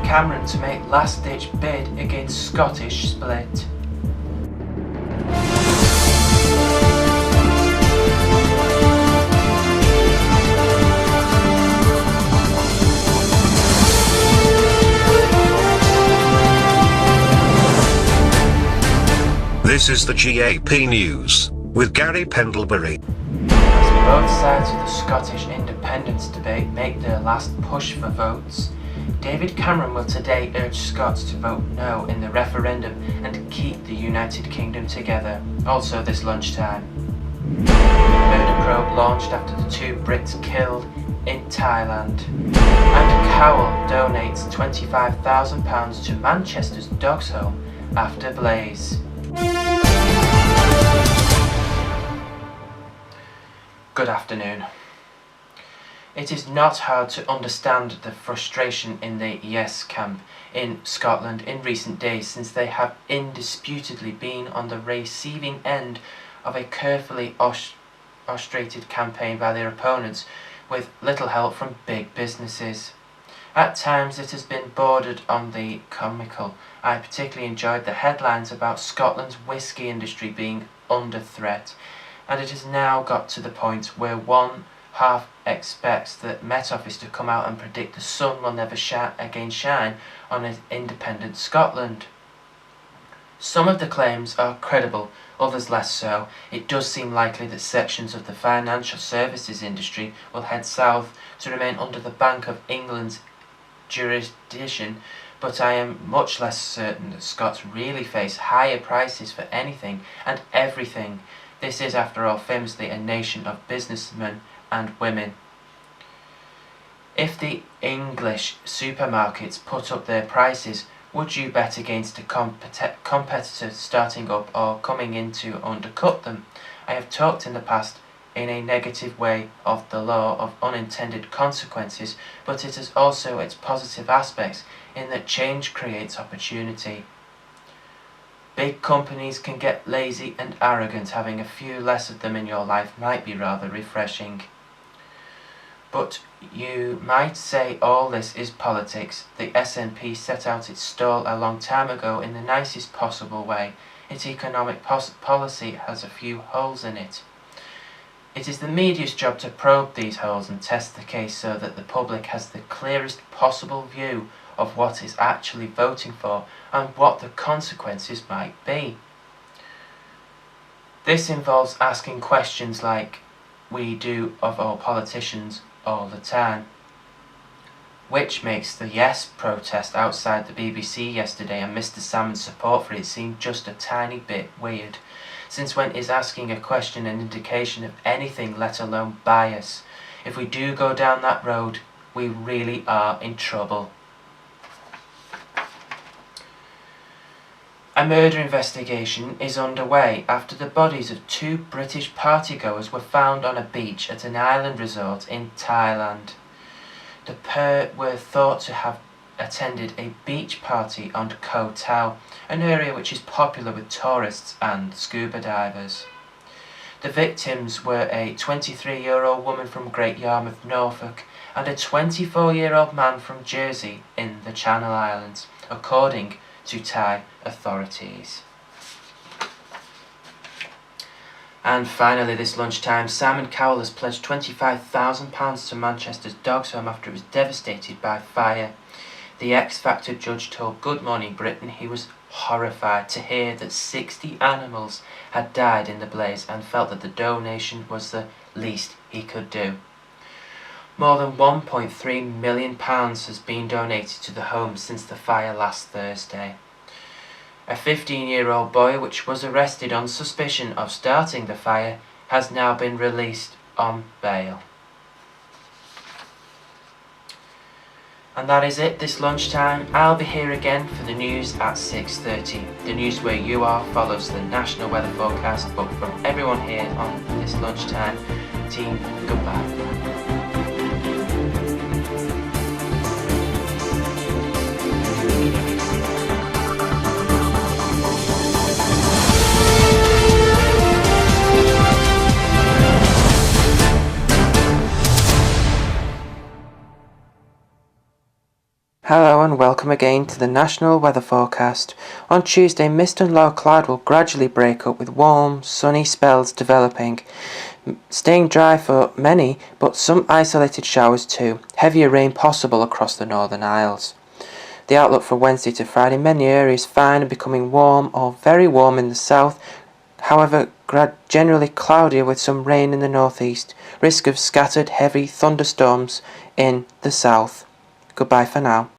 Cameron to make last-ditch bid against Scottish split. This is the GAP News, with Gary Pendlebury. As both sides of the Scottish independence debate make their last push for votes, David Cameron will today urge Scots to vote no in the referendum and keep the United Kingdom together, also this lunchtime. Murder probe launched after the 2 Brits killed in Thailand. And Cowell donates £25,000 to Manchester's Dogs Home after blaze. Good afternoon. It is not hard to understand the frustration in the Yes camp in Scotland in recent days, since they have indisputably been on the receiving end of a carefully orchestrated campaign by their opponents with little help from big businesses. At times it has been bordered on the comical. I particularly enjoyed the headlines about Scotland's whisky industry being under threat, and it has now got to the point where one half expects the Met Office to come out and predict the sun will never again shine on an independent Scotland. Some of the claims are credible, others less so. It does seem likely that sections of the financial services industry will head south to remain under the Bank of England's jurisdiction, but I am much less certain that Scots really face higher prices for anything and everything. This is, after all, famously a nation of businessmen and women. If the English supermarkets put up their prices, would you bet against a competitor starting up or coming in to undercut them? I have talked in the past in a negative way of the law of unintended consequences, but it has also its positive aspects in that change creates opportunity. Big companies can get lazy and arrogant. Having a few less of them in your life might be rather refreshing. But you might say all this is politics. The SNP set out its stall a long time ago in the nicest possible way. Its economic policy has a few holes in it. It is the media's job to probe these holes and test the case so that the public has the clearest possible view of what is actually voting for and what the consequences might be. This involves asking questions like we do of all politicians all the time. Which makes the Yes protest outside the BBC yesterday and Mr. Salmon's support for it seem just a tiny bit weird, since when is asking a question an indication of anything, let alone bias? If we do go down that road, we really are in trouble. A murder investigation is underway after the bodies of 2 British partygoers were found on a beach at an island resort in Thailand. The pair were thought to have attended a beach party on Koh Tao, an area which is popular with tourists and scuba divers. The victims were a 23-year-old woman from Great Yarmouth, Norfolk, and a 24-year-old man from Jersey in the Channel Islands, according to Thai authorities. And finally, this lunchtime, Simon Cowell has pledged £25,000 to Manchester's Dogs Home after it was devastated by fire. The X Factor judge told Good Morning Britain he was horrified to hear that 60 animals had died in the blaze and felt that the donation was the least he could do. More than £1.3 million has been donated to the home since the fire last Thursday. A 15-year-old boy, which was arrested on suspicion of starting the fire, has now been released on bail. And that is it this lunchtime. I'll be here again for the news at 6:30. The News Where You Are follows the national weather forecast, but from everyone here on this lunchtime, team, goodbye. Hello and welcome again to the national weather forecast. On Tuesday, mist and low cloud will gradually break up with warm, sunny spells developing, staying dry for many, but some isolated showers too. Heavier rain possible across the Northern Isles. The outlook for Wednesday to Friday, many areas fine and becoming warm or very warm in the south, however generally cloudier with some rain in the northeast. Risk of scattered heavy thunderstorms in the south. Goodbye for now.